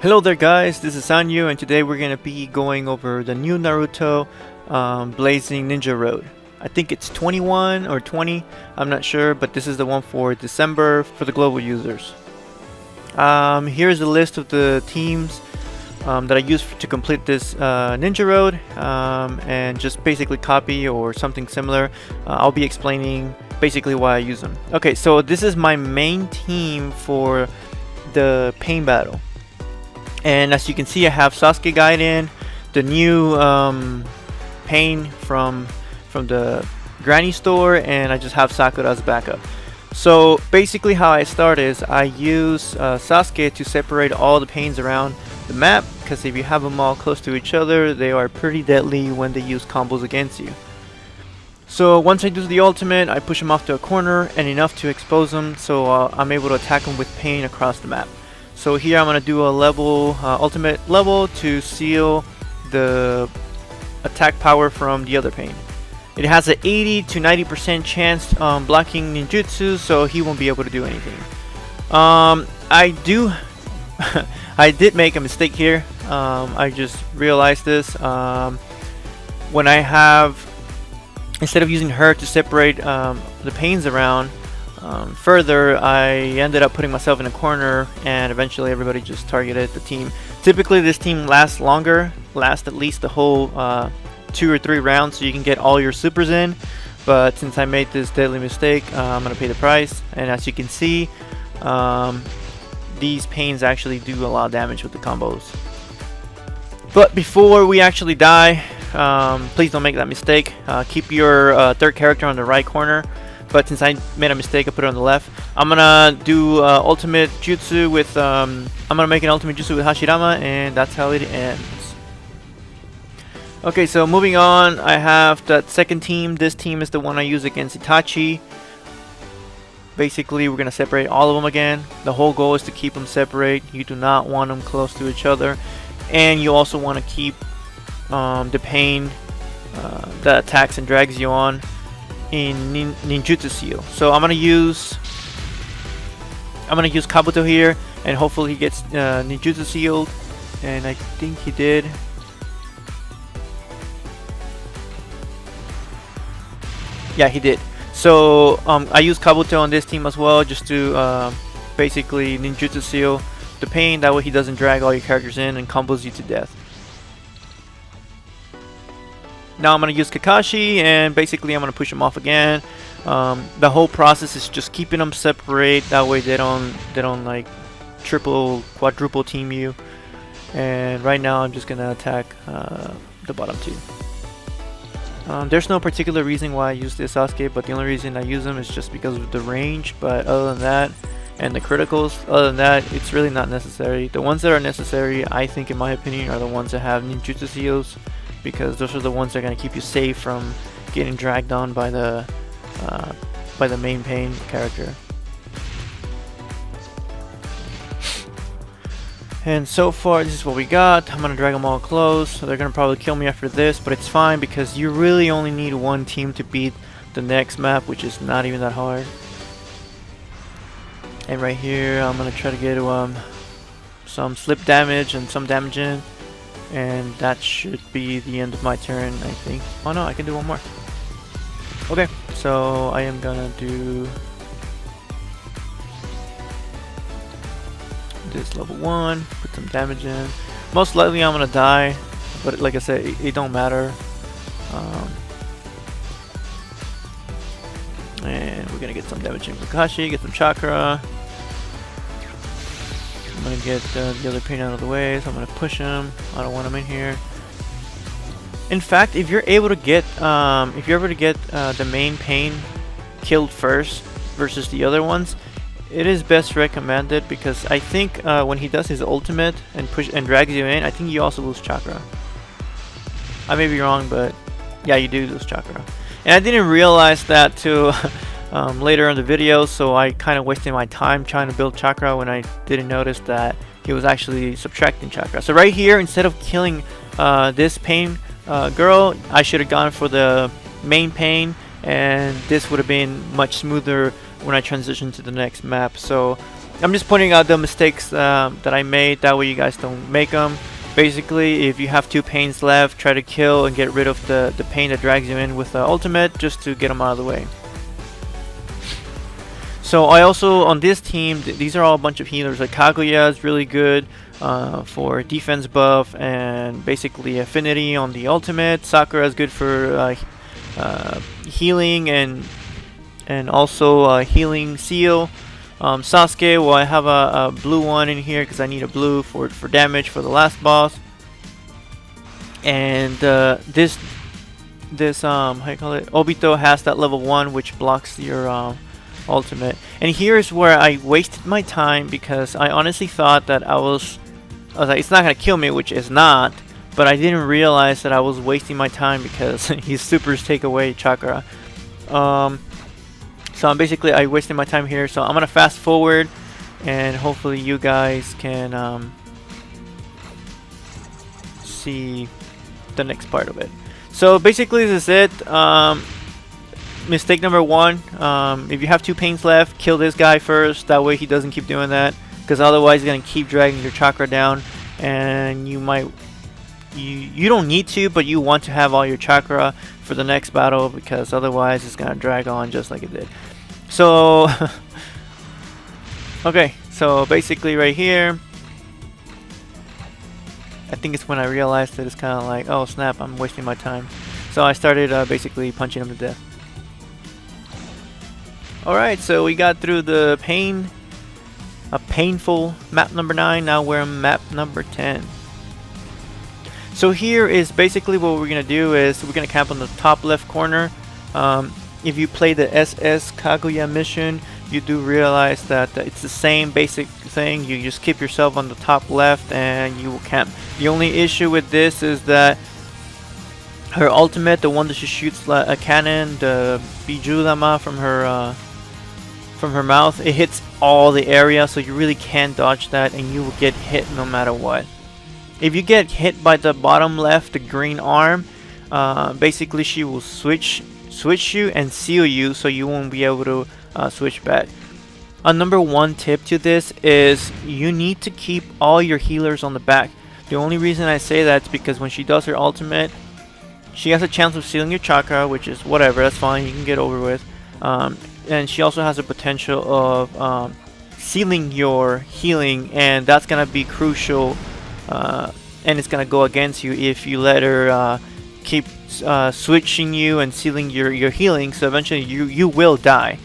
Hello there guys, this is Sanyu and today we're going to be going over the new Naruto Blazing Ninja Road. I think it's 21 or 20, I'm not sure, but this is the one for December for the global users. Here's a list of the teams that I used to complete this Ninja Road, and just basically copy or something similar. I'll be explaining basically why I use them. Okay, so this is my main team for the pain battle. And as you can see, I have Sasuke Gaiden, the new pain from the granny store, and I just have Sakura as backup. So basically how I start is I use Sasuke to separate all the pains around the map, because if you have them all close to each other, they are pretty deadly when they use combos against you. So once I do the ultimate, I push them off to a corner and enough to expose them, so I'm able to attack them with pain across the map. So here I'm going to do a level, ultimate level to seal the attack power from the other pain. It has an 80 to 90% chance blocking ninjutsu, so he won't be able to do anything. I did make a mistake here. I just realized this. When I have, instead of using her to separate the pains around, further, I ended up putting myself in a corner, and eventually everybody just targeted the team. Typically this team lasts longer, lasts at least the whole 2 or 3 rounds, so you can get all your supers in, but since I made this deadly mistake, I'm gonna pay the price. And as you can see, these pains actually do a lot of damage with the combos. But before we actually die, please don't make that mistake. Keep your third character on the right corner. But since I made a mistake, I put it on the left. I'm gonna do ultimate jutsu with I'm gonna make an ultimate jutsu with Hashirama, and that's how it ends. Okay, so moving on, I have that second team. This team is the one I use against Itachi. Basically, we're gonna separate all of them again. The whole goal is to keep them separate. You do not want them close to each other, and you also want to keep the pain that attacks and drags you on in ninjutsu seal. So I'm gonna use Kabuto here, and hopefully he gets ninjutsu sealed, and I think he did. Yeah, he did. So I use Kabuto on this team as well, just to basically ninjutsu seal the pain. That way he doesn't drag all your characters in and combos you to death. Now I'm going to use Kakashi, and basically I'm going to push them off again. The whole process is just keeping them separate. That way they don't like triple, quadruple team you. And right now I'm just going to attack the bottom two. There's no particular reason why I use this Sasuke, but the only reason I use them is just because of the range. But other than that, and the criticals, other than that, it's really not necessary. The ones that are necessary, I think in my opinion, are the ones that have ninjutsu seals, because those are the ones that are going to keep you safe from getting dragged on by the main pain character. And so far, this is what we got. I'm going to drag them all close, so they're going to probably kill me after this, but it's fine because you really only need one team to beat the next map, which is not even that hard. And right here, I'm going to try to get some slip damage and some damage in. And that should be the end of my turn, I think. Oh no, I can do one more. Okay, so I am gonna do this level 1, put some damage in. Most likely I'm gonna die, but like I said, it don't matter. And we're gonna get some damage in Kakashi, get some chakra. I'm gonna get the other pain out of the way, so I'm gonna push him. I don't want him in here. In fact, if you're able to get the main pain killed first versus the other ones, it is best recommended, because I think when he does his ultimate and drags you in, I think you also lose chakra. I may be wrong, but yeah, you do lose chakra. And I didn't realize that till later in the video, so I kind of wasted my time trying to build chakra when I didn't notice that he was actually subtracting chakra. So right here, instead of killing this pain girl, I should have gone for the main pain, and this would have been much smoother when I transition to the next map. So I'm just pointing out the mistakes that I made, that way you guys don't make them. Basically, if you have 2 pains left, try to kill and get rid of the pain that drags you in with the ultimate, just to get them out of the way. So I also, on this team, these are all a bunch of healers. Like Kaguya is really good for defense buff and basically affinity on the ultimate. Sakura is good for healing and also healing seal. Sasuke, well, I have a blue one in here because I need a blue for damage for the last boss. And this how you call it, Obito has that level 1 which blocks your ultimate. And here's where I wasted my time, because I honestly thought that I was like, it's not gonna kill me, which is not, but I didn't realize that I was wasting my time because his supers take away chakra. So I'm basically, I wasted my time here, so I'm gonna fast forward and hopefully you guys can see the next part of it. So basically this is it. Mistake number 1, if you have 2 pains left, kill this guy first, that way he doesn't keep doing that, because otherwise he's gonna keep dragging your chakra down, and you might, you don't need to, but you want to have all your chakra for the next battle, because otherwise it's gonna drag on just like it did. So okay, so basically right here, I think it's when I realized that it's kind of like, oh snap, I'm wasting my time. So I started basically punching him to death. Alright, so we got through the painful map number 9. Now we're on map number 10. So here is basically what we're gonna do is we're gonna camp on the top left corner. If you play the SS Kaguya mission, you do realize that it's the same basic thing. You just keep yourself on the top left and you will camp. The only issue with this is that her ultimate, the one that she shoots a cannon, the Bijudama from her mouth, it hits all the area, so you really can't dodge that and you will get hit no matter what. If you get hit by the bottom left, the green arm, basically she will switch you and seal you, so you won't be able to switch back. A number 1 tip to this is you need to keep all your healers on the back. The only reason I say that is because when she does her ultimate, she has a chance of sealing your chakra, which is whatever, that's fine, you can get over with. And she also has a potential of sealing your healing, and that's gonna be crucial, and it's gonna go against you if you let her keep switching you and sealing your healing. So eventually you will die.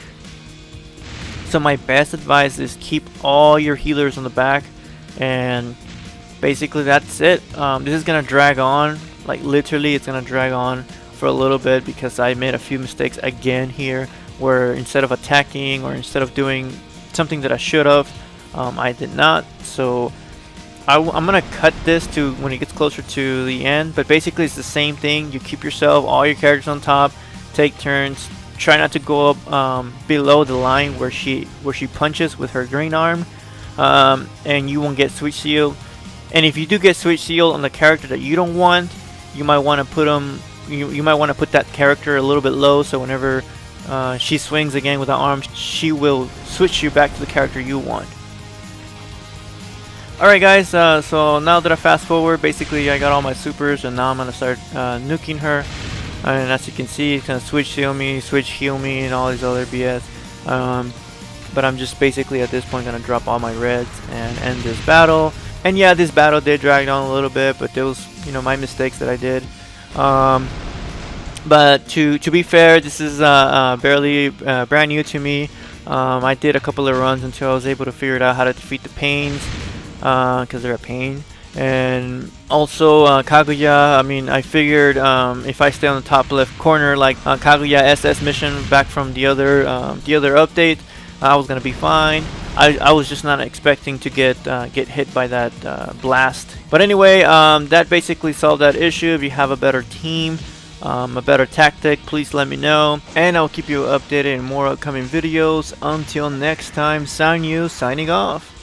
So my best advice is keep all your healers on the back, and basically that's it. This is gonna drag on, like literally it's gonna drag on for a little bit, because I made a few mistakes again here, where instead of attacking or instead of doing something that I should have, I did not. So I'm gonna cut this to when it gets closer to the end, but basically it's the same thing. You keep yourself, all your characters on top, take turns, try not to go up below the line where she punches with her green arm, and you won't get switch seal. And if you do get switch seal on the character that you don't want, you might want to put them, you might want to put that character a little bit low, so whenever she swings again with the arms, she will switch you back to the character you want. Alright guys, so now that I fast forward, basically I got all my supers, and now I'm gonna start nuking her. And as you can see, it's gonna switch heal me, switch heal me, and all these other BS. But I'm just basically at this point gonna drop all my reds and end this battle. And yeah, this battle did drag on a little bit, but there was, you know, my mistakes that I did. But to be fair, this is barely brand new to me. I did a couple of runs until I was able to figure out how to defeat the pains, because they're a pain. And also Kaguya, I mean, I figured if I stay on the top left corner like Kaguya SS mission back from the other update, I was gonna be fine. I was just not expecting to get hit by that blast. But anyway, that basically solved that issue. If you have a better team, a better tactic, please let me know, and I'll keep you updated in more upcoming videos. Until next time, SAAAAy signing off.